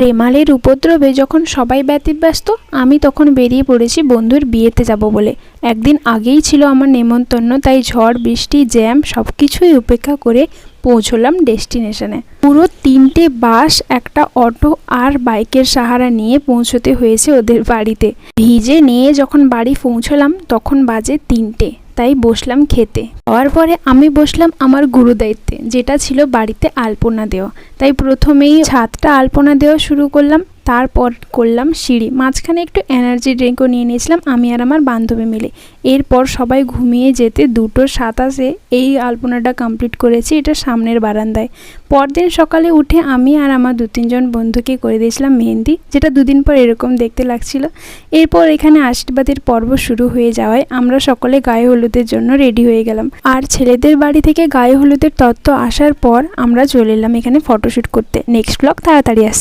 রেমালের উপদ্রবে যখন সবাই ব্যতিব্যস্ত, আমি তখন বেরিয়ে পড়েছি বন্ধুর বিয়েতে যাব বলে। একদিন আগেই ছিল আমার নেমন্তন্ন, তাই ঝড় বৃষ্টি জ্যাম সব কিছুই উপেক্ষা করে পৌঁছলাম ডেস্টিনেশনে। পুরো 3টে বাস, একটা অটো আর বাইকের সাহারা নিয়ে পৌঁছতে হয়েছে ওদের বাড়িতে। ভিজে নিয়ে যখন বাড়ি পৌঁছলাম তখন বাজে 3টে, তাই বসলাম খেতে। হওয়ার পরে আমি বসলাম আমার গুরুদায়িত্বে, যেটা ছিল বাড়িতে আলপনা দেওয়া। তাই প্রথমেই ছাদটা আলপনা দেওয়া শুরু করলাম, তারপর করলাম সিঁড়ি, মাঝখানে একটু এনার্জি ড্রিঙ্কও নিয়ে নিয়েছিলাম আমি আর আমার বান্ধবী মিলে। এরপর সবাই ঘুমিয়ে যেতে 2:27 এই আলপনাটা কমপ্লিট করেছি, এটা সামনের বারান্দায়। পরদিন সকালে উঠে আমি আর আমার 2-3 জন বন্ধুকে করে দিয়েছিলাম মেহেন্দি, যেটা 2 দিন পর এরকম দেখতে লাগছিল। এরপর এখানে আশীর্বাদের পর্ব শুরু হয়ে যাওয়ায় আমরা সকলে গায়ে হলুদের জন্য রেডি হয়ে গেলাম। আর ছেলেদের বাড়ি থেকে গায়ে হলুদের তত্ত্ব আসার পর আমরা চলে এলাম এখানে ফটোশ্যুট করতে। নেক্সট ব্লগ তাড়াতাড়ি আসছে।